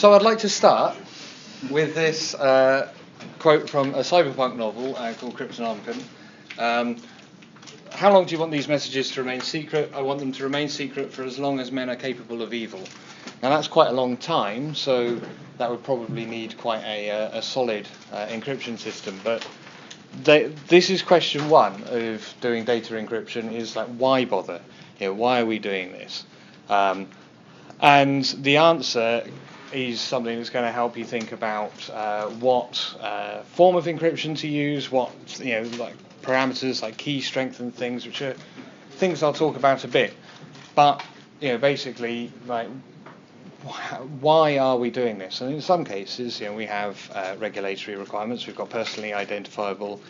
So I'd like to start with this quote from a cyberpunk novel called Encryption and Hashing. How long do you want these messages to remain secret? I want them to remain secret for as long as men are capable of evil. Now that's quite a long time, so that would probably need quite a solid encryption system. But this is question one of doing data encryption: is like, why bother? Why are we doing this? And the answer is something that's going to help you think about what form of encryption to use, what like parameters like key strength and things, which are things I'll talk about a bit. But basically, like, why are we doing this? And in some cases, we have regulatory requirements. We've got personally identifiable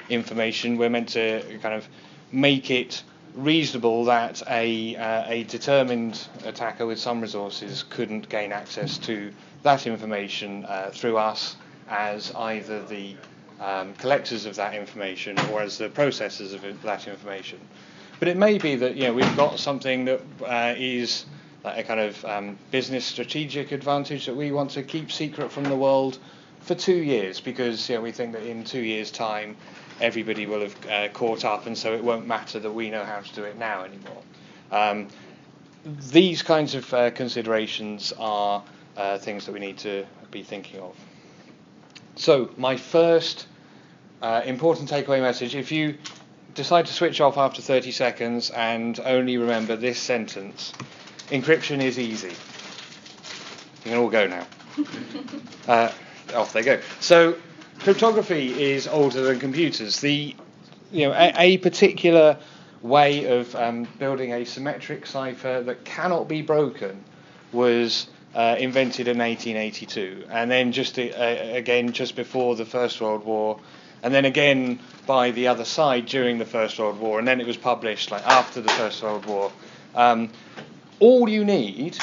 information. We're meant to kind of make it reasonable that a determined attacker with some resources couldn't gain access to that information through us as either the collectors of that information or as the processors of that information. But it may be that we've got something that is like a kind of business strategic advantage that we want to keep secret from the world for 2 years because we think that in 2 years' time everybody will have caught up, and so it won't matter that we know how to do it now anymore. These kinds of considerations are things that we need to be thinking of. So my first important takeaway message: if you decide to switch off after 30 seconds and only remember this sentence, encryption is easy. You can all go now. Off they go. So cryptography is older than computers. A particular way of building a symmetric cipher that cannot be broken was invented in 1882, and then again just before the First World War, and then again by the other side during the First World War, and then it was published like after the First World War. All you need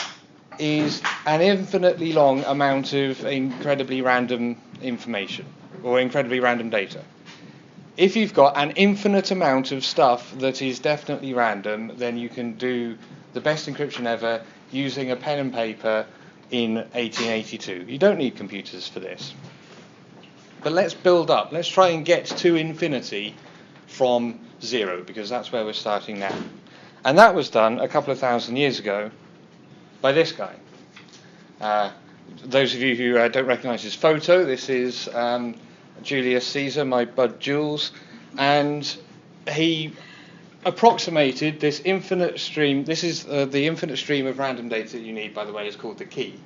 is an infinitely long amount of incredibly random information or incredibly random data. If you've got an infinite amount of stuff that is definitely random, then you can do the best encryption ever using a pen and paper in 1882. You don't need computers for this. But let's build up. Let's try and get to infinity from zero, because that's where we're starting now. And that was done a couple of thousand years ago by this guy. Those of you who don't recognise his photo, this is Julius Caesar, my bud Jules, and he approximated this infinite stream. This is the infinite stream of random data that you need, by the way, is called the key.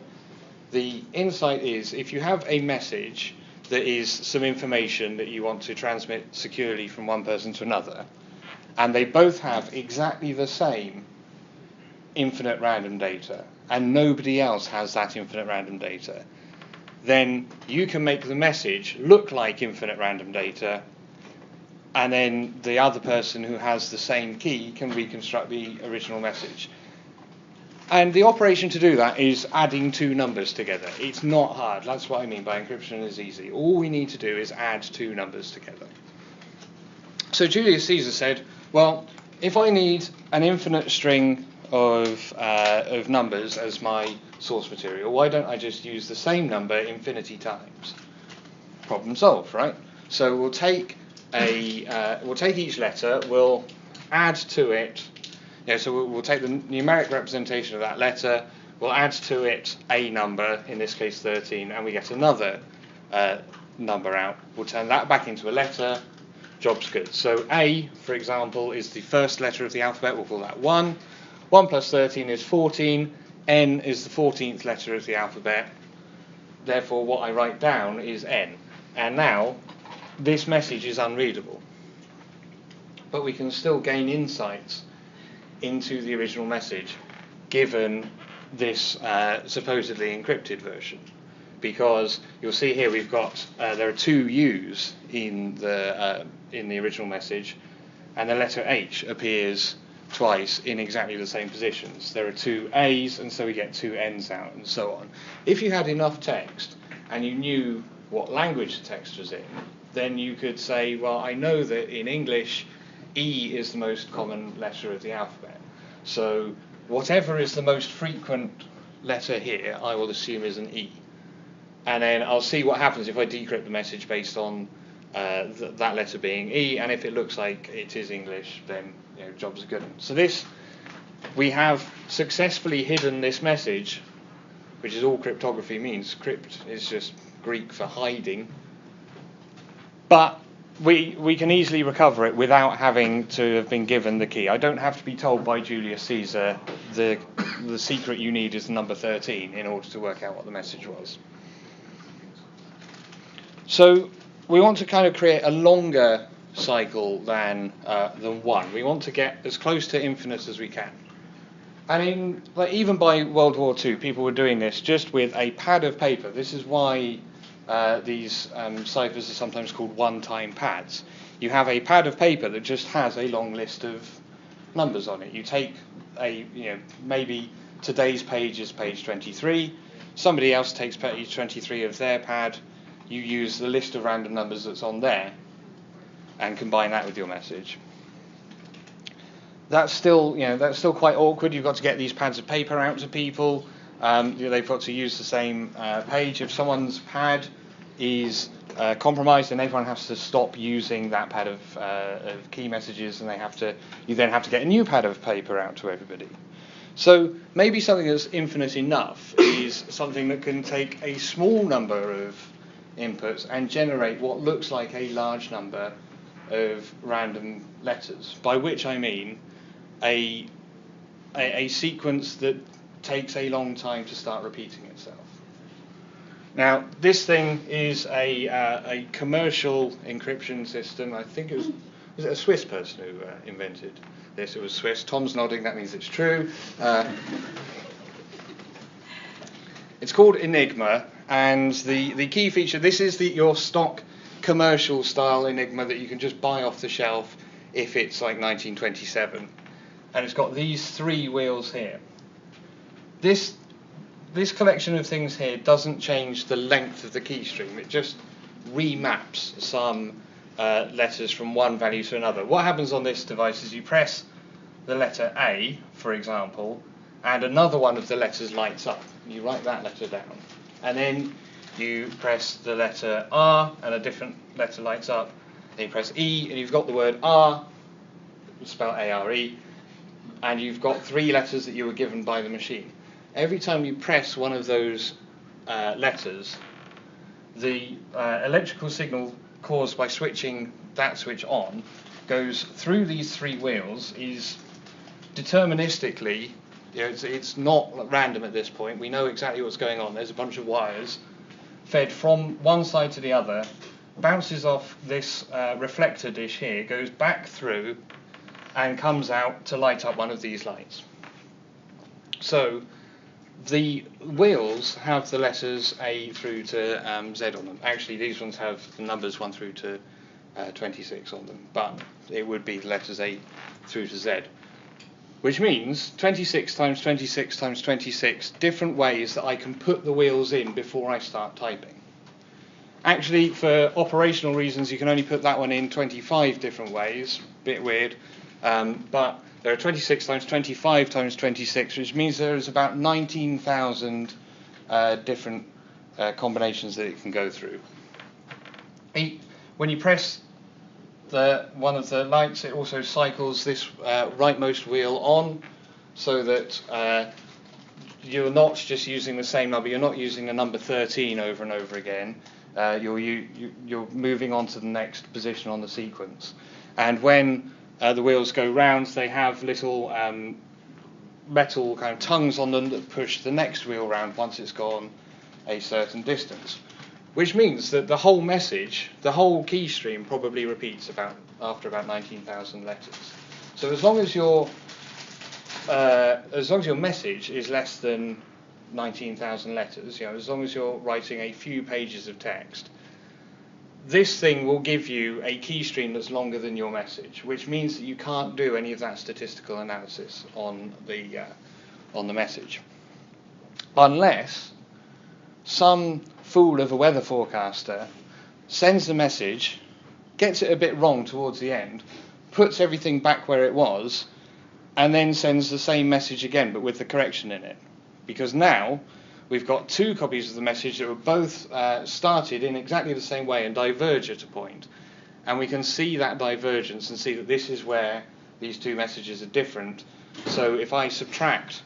The insight is, if you have a message that is some information that you want to transmit securely from one person to another, and they both have exactly the same infinite random data, and nobody else has that infinite random data, then you can make the message look like infinite random data, and then the other person who has the same key can reconstruct the original message. And the operation to do that is adding two numbers together. It's not hard. That's what I mean by encryption is easy. All we need to do is add two numbers together. So Julius Caesar said, well, if I need an infinite string of numbers as my source material, why don't I just use the same number infinity times? Problem solved, right? So we'll take each letter, we'll add to it. So we'll take the numeric representation of that letter, we'll add to it a number, in this case 13, and we get another number out. We'll turn that back into a letter. Job's good. So A, for example, is the first letter of the alphabet. We'll call that 1. 1 plus 13 is 14. N is the 14th letter of the alphabet. Therefore, what I write down is N. And now, this message is unreadable. But we can still gain insights into the original message, given this supposedly encrypted version. Because you'll see here we've got there are two U's in the original message, and the letter H appears twice in exactly the same positions. There are two A's, and so we get two N's out, and so on. If you had enough text and you knew what language the text was in, then you could say, well, I know that in English E is the most common letter of the alphabet. So whatever is the most frequent letter here I will assume is an E. And then I'll see what happens if I decrypt the message based on that letter being E, and if it looks like it is English, then job's good. So we have successfully hidden this message, which is all cryptography means. Crypt is just Greek for hiding. But we can easily recover it without having to have been given the key. I don't have to be told by Julius Caesar the secret you need is number 13 in order to work out what the message was. So we want to kind of create a longer cycle than one. We want to get as close to infinite as we can. And even by World War II, people were doing this just with a pad of paper. This is why these ciphers are sometimes called one-time pads. You have a pad of paper that just has a long list of numbers on it. You take maybe today's page is page 23. Somebody else takes page 23 of their pad. You use the list of random numbers that's on there and combine that with your message. That's still quite awkward. You've got to get these pads of paper out to people. They've got to use the same page. If someone's pad is compromised, then everyone has to stop using that pad of key messages, and you then have to get a new pad of paper out to everybody. So maybe something that's infinite enough is something that can take a small number of inputs and generate what looks like a large number of random letters, by which I mean a sequence that takes a long time to start repeating itself. Now, this thing is a commercial encryption system. I think was it a Swiss person who invented this? It was Swiss. Tom's nodding, that means it's true. It's called Enigma, and the key feature, this is your stock commercial style Enigma that you can just buy off the shelf if it's like 1927. And it's got these three wheels here. This collection of things here doesn't change the length of the key stream. It just remaps some letters from one value to another. What happens on this device is you press the letter A, for example, and another one of the letters lights up. You write that letter down. And then you press the letter R, and a different letter lights up. Then you press E, and you've got the word R, spelled A-R-E, and you've got three letters that you were given by the machine. Every time you press one of those letters, the electrical signal caused by switching that switch on goes through these three wheels, is deterministically, it's not random at this point. We know exactly what's going on. There's a bunch of wires fed from one side to the other, bounces off this reflector dish here, goes back through, and comes out to light up one of these lights. So the wheels have the letters A through to Z on them. Actually, these ones have the numbers 1 through to 26 on them, but it would be the letters A through to Z. Which means 26 times 26 times 26 different ways that I can put the wheels in before I start typing. Actually, for operational reasons, you can only put that one in 25 different ways. Bit weird. But there are 26 times 25 times 26, which means there is about 19,000 different combinations that it can go through. When you press one of the lights, it also cycles this rightmost wheel on, so that you're not just using the same number. You're not using the number 13 over and over again. You're moving on to the next position on the sequence. And when the wheels go round, they have little metal kind of tongues on them that push the next wheel round once it's gone a certain distance. Which means that the whole message, the whole key stream, probably repeats after about 19,000 letters. So as long as your message is less than 19,000 letters, as long as you're writing a few pages of text, this thing will give you a key stream that's longer than your message, which means that you can't do any of that statistical analysis on the message, unless some fool of a weather forecaster sends the message, gets it a bit wrong towards the end, puts everything back where it was, and then sends the same message again, but with the correction in it. because now we've got two copies of the message that were both started in exactly the same way and diverge at a point. And we can see that divergence and see that this is where these two messages are different. So if I subtract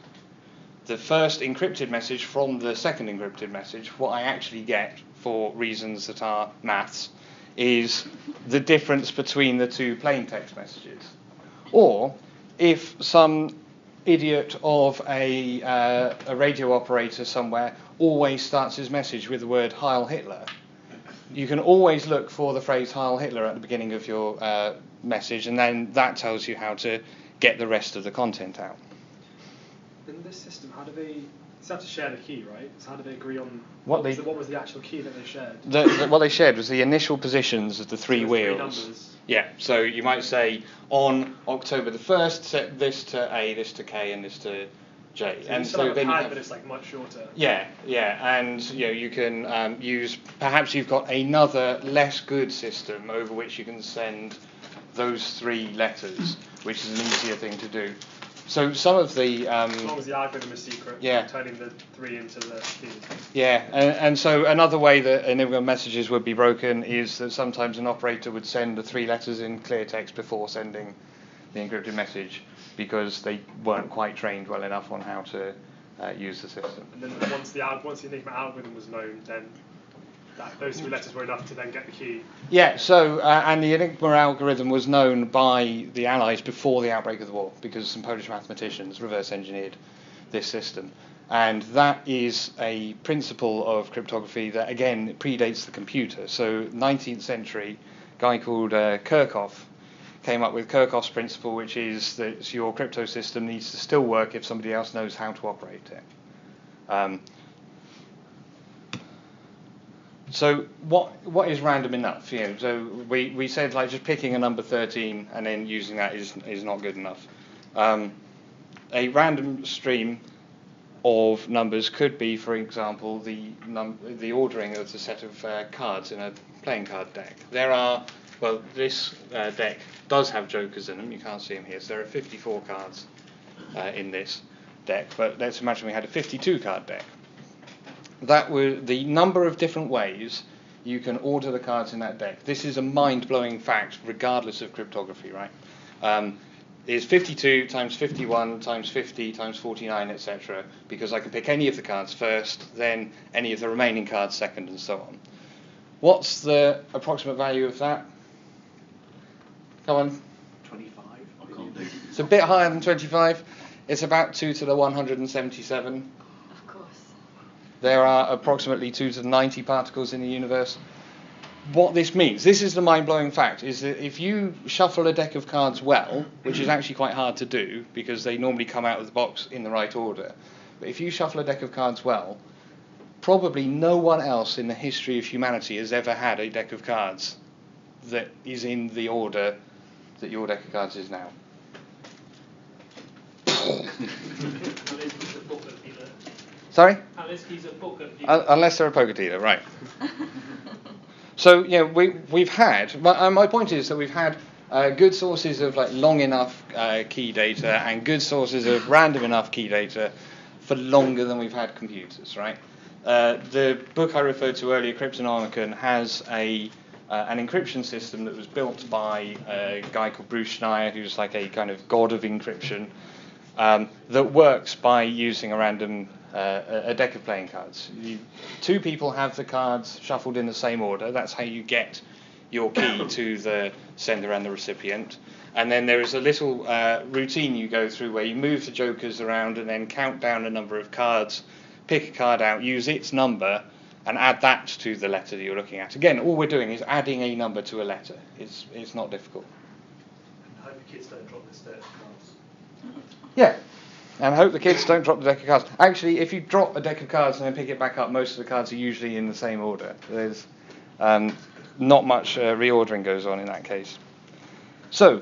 the first encrypted message from the second encrypted message, what I actually get, for reasons that are maths, is the difference between the two plain text messages. Or if some idiot of a radio operator somewhere always starts his message with the word Heil Hitler, you can always look for the phrase Heil Hitler at the beginning of your message, and then that tells you how to get the rest of the content out. In this system, how do they have to share the key, right? So how do they agree on what was the actual key that they shared? What they shared was the initial positions of the three wheels. 3 numbers. Yeah, so you might say on October the 1st, set this to A, this to K, and this to J. So and you still have then a pad, you have, but it's like much shorter. Yeah, and you can use, perhaps you've got another less good system over which you can send those 3 letters, which is an easier thing to do. So some of the as long as the algorithm is secret, turning the 3 into the keys. Yeah, and so another way that Enigma messages would be broken is that sometimes an operator would send the 3 letters in clear text before sending the encrypted message, because they weren't quite trained well enough on how to use the system. And then once the Enigma algorithm was known, then those 3 letters were enough to then get the key. Yeah, so, and the Enigma algorithm was known by the Allies before the outbreak of the war, because some Polish mathematicians reverse engineered this system. And that is a principle of cryptography that, again, predates the computer. So 19th century, a guy called Kirchhoff came up with Kirchhoff's principle, which is that your crypto system needs to still work if somebody else knows how to operate it. So what is random enough? So we said like just picking a number 13 and then using that is not good enough. A random stream of numbers could be, for example, the ordering of the set of cards in a playing card deck. This deck does have jokers in them. You can't see them here. So there are 54 cards in this deck. But let's imagine we had a 52 card deck. That were the number of different ways you can order the cards in that deck. This is a mind-blowing fact, regardless of cryptography, right? Is 52 times 51 times 50 times 49, etc. Because I can pick any of the cards first, then any of the remaining cards second, and so on. What's the approximate value of that? Come on. 25. I can't do. It's a bit higher than 25. It's about 2 to the 177. Of course. There are approximately 2 to the 90 particles in the universe. What this means, this is the mind-blowing fact, is that if you shuffle a deck of cards well, which is actually quite hard to do because they normally come out of the box in the right order, but if you shuffle a deck of cards well, probably no one else in the history of humanity has ever had a deck of cards that is in the order that your deck of cards is now. Sorry? Unless they're a poker dealer, right. So, we've had, my point is that we've had good sources of like long enough key data and good sources of random enough key data for longer than we've had computers, right? The book I referred to earlier, Cryptonomicon, has an encryption system that was built by a guy called Bruce Schneier, who's like a kind of god of encryption, that works by using a random a deck of playing cards. 2 people have the cards shuffled in the same order. That's how you get your key to the sender and the recipient. And then there is a little routine you go through where you move the jokers around and then count down a number of cards, pick a card out, use its number, and add that to the letter that you're looking at. Again, all we're doing is adding a number to a letter. It's not difficult. I hope the kids don't drop this deck of cards. Yeah. And I hope the kids don't drop the deck of cards. Actually, if you drop a deck of cards and then pick it back up, most of the cards are usually in the same order. There's not much reordering goes on in that case. So,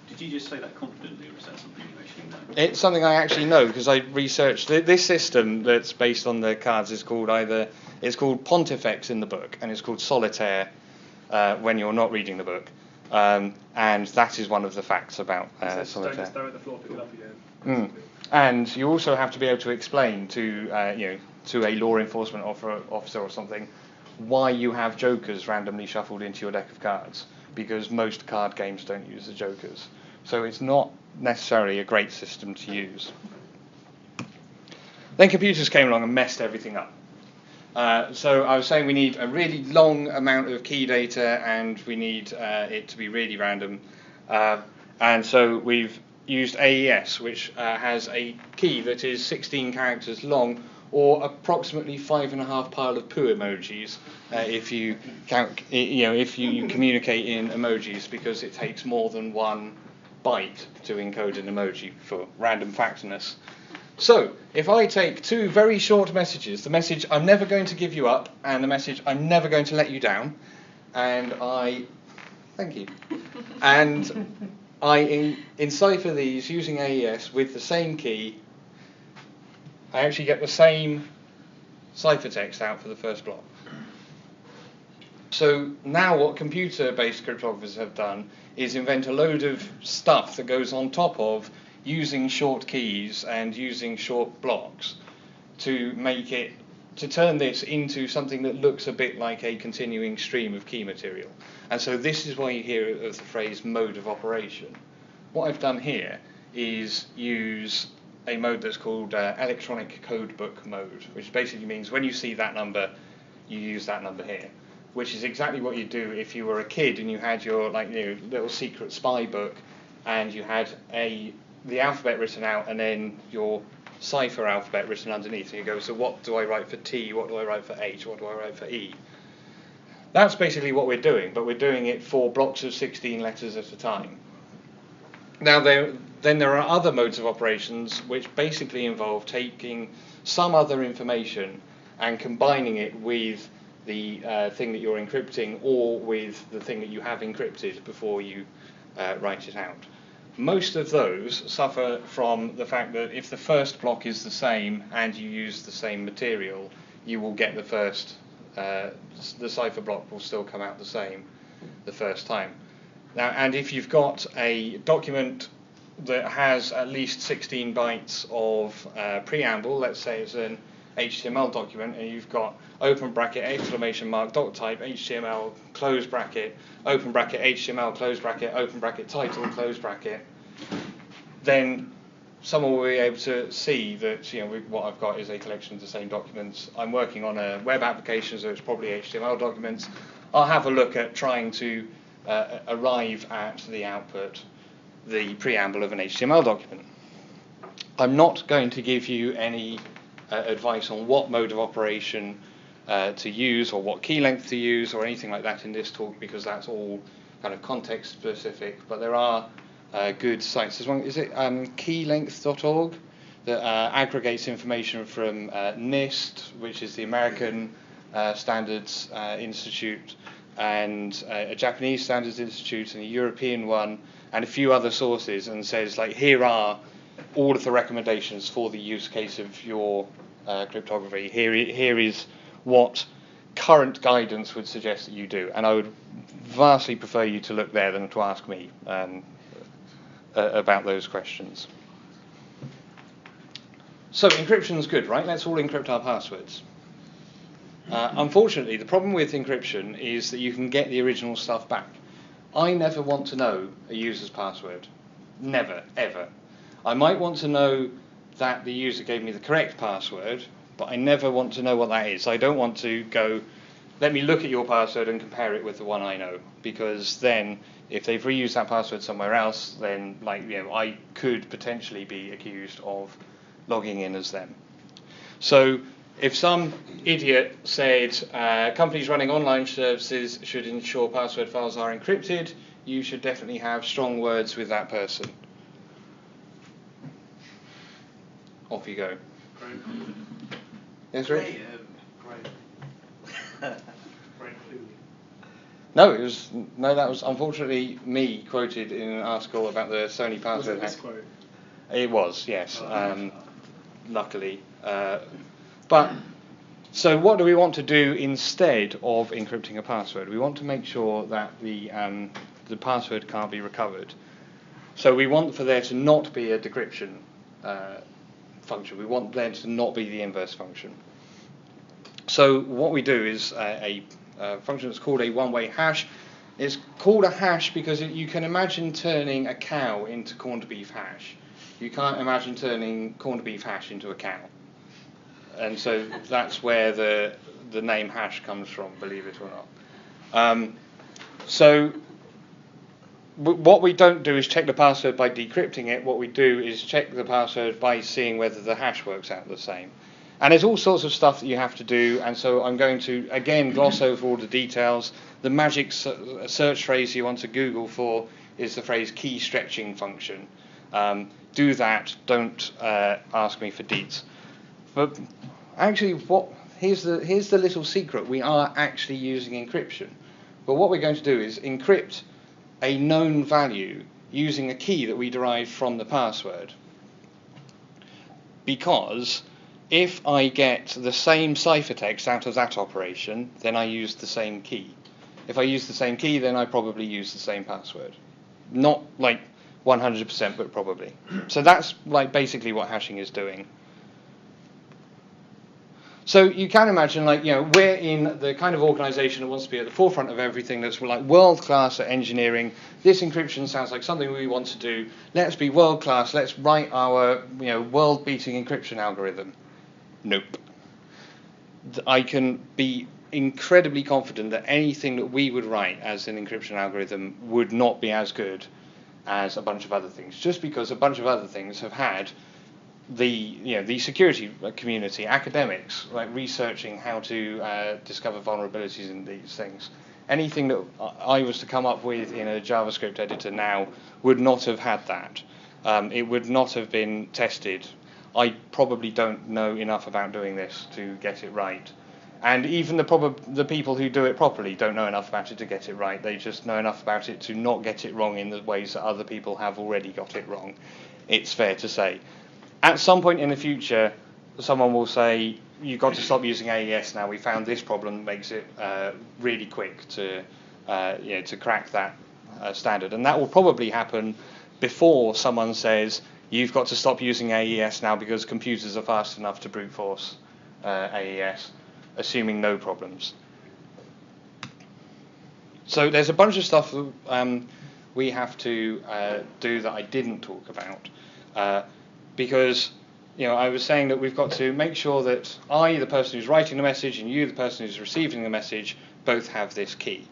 did you just say that confidently, or is that something you actually know? It's something I actually know because I researched. This system that's based on the cards is called Pontifex in the book, and it's called Solitaire when you're not reading the book. And that is one of the facts about Solitaire. Don't just throw it at the floor, pick it up again. And you also have to be able to explain to to a law enforcement officer or something why you have jokers randomly shuffled into your deck of cards, because most card games don't use the jokers. So it's not necessarily a great system to use. Then computers came along and messed everything up. So I was saying we need a really long amount of key data, and we need it to be really random. And so we've used AES, which has a key that is 16 characters long, or approximately 5.5 pile of poo emojis, if you count, if you communicate in emojis, because it takes more than 1 byte to encode an emoji for random factness. So, if I take 2 very short messages, the message "I'm never going to give you up" and the message "I'm never going to let you down," and thank you, and I encipher these using AES with the same key, I actually get the same ciphertext out for the first block. So now what computer-based cryptographers have done is invent a load of stuff that goes on top of using short keys and using short blocks to turn this into something that looks a bit like a continuing stream of key material. And so this is why you hear of the phrase mode of operation. What I've done here is use a mode that's called electronic codebook mode, which basically means when you see that number, you use that number here, which is exactly what you'd do if you were a kid and you had your little secret spy book, and you had the alphabet written out and then your cipher alphabet written underneath, and you go, so what do I write for T, what do I write for H, what do I write for E? That's basically what we're doing, but we're doing it for blocks of 16 letters at a time. Now then there are other modes of operations which basically involve taking some other information and combining it with the thing that you're encrypting, or with the thing that you have encrypted before you write it out. Most of those suffer from the fact that if the first block is the same and you use the same material, you will get the cipher block will still come out the same the first time. Now, and if you've got a document that has at least 16 bytes of preamble, let's say it's an HTML document, and you've got open bracket, exclamation mark, doc type, HTML, close bracket, open bracket, HTML, close bracket, open bracket, title, close bracket, then someone will be able to see that what I've got is a collection of the same documents. I'm working on a web application, so it's probably HTML documents. I'll have a look at trying to arrive at the output, the preamble of an HTML document. I'm not going to give you any advice on what mode of operation to use, or what key length to use, or anything like that in this talk, because that's all kind of context specific. But there are good sites. There's one, is it keylength.org, that aggregates information from NIST, which is the American Standards Institute, and a Japanese Standards Institute, and a European one, and a few other sources, and says, here are all of the recommendations for the use case of your cryptography. Here is what current guidance would suggest that you do. And I would vastly prefer you to look there than to ask me about those questions. So encryption is good, right? Let's all encrypt our passwords. Unfortunately, the problem with encryption is that you can get the original stuff back. I never want to know a user's password. Never, ever. I might want to know that the user gave me the correct password, but I never want to know what that is. I don't want to go, let me look at your password and compare it with the one I know, because then if they've reused that password somewhere else, then I could potentially be accused of logging in as them. So if some idiot said companies running online services should ensure password files are encrypted, you should definitely have strong words with that person. Off you go. Great. Yes, Rick? Very clearly. No, that was unfortunately me quoted in an article about the Sony password hack. Was it this quote? It was, yes. Luckily. But so what do we want to do instead of encrypting a password? We want to make sure that the password can't be recovered. So we want for there to not be a decryption function. We want there to not be the inverse function. So what we do is a function that's called a one-way hash. It's called a hash because you can imagine turning a cow into corned beef hash. You can't imagine turning corned beef hash into a cow. And so that's where the name hash comes from, believe it or not. So what we don't do is check the password by decrypting it. What we do is check the password by seeing whether the hash works out the same. And there's all sorts of stuff that you have to do, and so I'm going to, again, gloss over all the details. The magic search phrase you want to Google for is the phrase key stretching function. Do that, don't ask me for deets. But actually, here's the little secret. We are actually using encryption. But what we're going to do is encrypt a known value using a key that we derived from the password. Because if I get the same ciphertext out of that operation, then I use the same key. If I use the same key, then I probably use the same password. Not like 100%, but probably. So that's like basically what hashing is doing. So you can imagine, like, we're in the kind of organisation that wants to be at the forefront of everything, that's like world class at engineering. This encryption sounds like something we want to do. Let's be world class. Let's write our world beating encryption algorithm. Nope. I can be incredibly confident that anything that we would write as an encryption algorithm would not be as good as a bunch of other things, just because a bunch of other things have had the security community, academics, like researching how to discover vulnerabilities in these things. Anything that I was to come up with in a JavaScript editor now would not have had that. It would not have been tested. I probably don't know enough about doing this to get it right. And even the people who do it properly don't know enough about it to get it right. They just know enough about it to not get it wrong in the ways that other people have already got it wrong, it's fair to say. At some point in the future, someone will say, you've got to stop using AES now. We found this problem that makes it really quick to crack that standard. And that will probably happen before someone says, you've got to stop using AES now because computers are fast enough to brute force AES, assuming no problems. So there's a bunch of stuff that we have to do that I didn't talk about. Because I was saying that we've got to make sure that I, the person who's writing the message, and you, the person who's receiving the message, both have this key.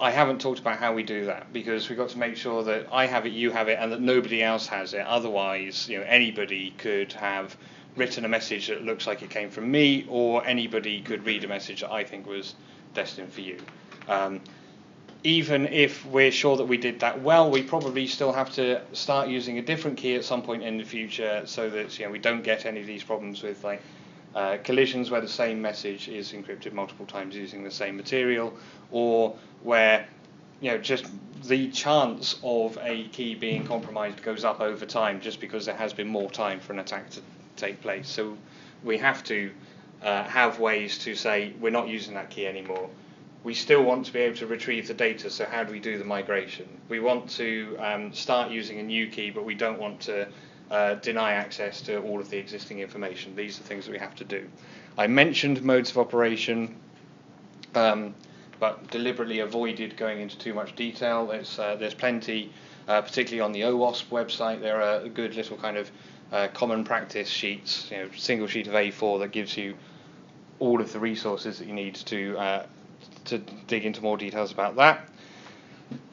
I haven't talked about how we do that, because we've got to make sure that I have it, you have it, and that nobody else has it. Otherwise, anybody could have written a message that looks like it came from me, or anybody could read a message that I think was destined for you. Even if we're sure that we did that well, we probably still have to start using a different key at some point in the future, so that we don't get any of these problems with collisions where the same message is encrypted multiple times using the same material, or where just the chance of a key being compromised goes up over time just because there has been more time for an attack to take place. So we have to have ways to say we're not using that key anymore. We still want to be able to retrieve the data, so how do we do the migration? We want to start using a new key, but we don't want to deny access to all of the existing information. These are things that we have to do. I mentioned modes of operation, but deliberately avoided going into too much detail. There's plenty, particularly on the OWASP website. There are good little kind of common practice sheets, single sheet of A4 that gives you all of the resources that you need to dig into more details about that.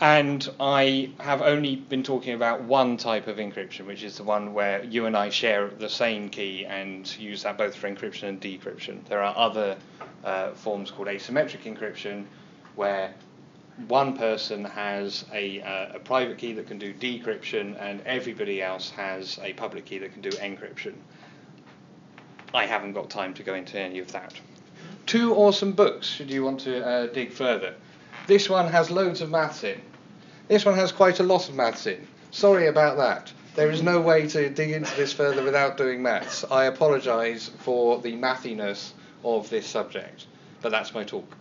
And I have only been talking about one type of encryption, which is the one where you and I share the same key and use that both for encryption and decryption. There are other forms called asymmetric encryption, where one person has a private key that can do decryption and everybody else has a public key that can do encryption. I haven't got time to go into any of that. 2 awesome books, should you want to dig further. This one has loads of maths in. This one has quite a lot of maths in. Sorry about that. There is no way to dig into this further without doing maths. I apologise for the mathiness of this subject, but that's my talk.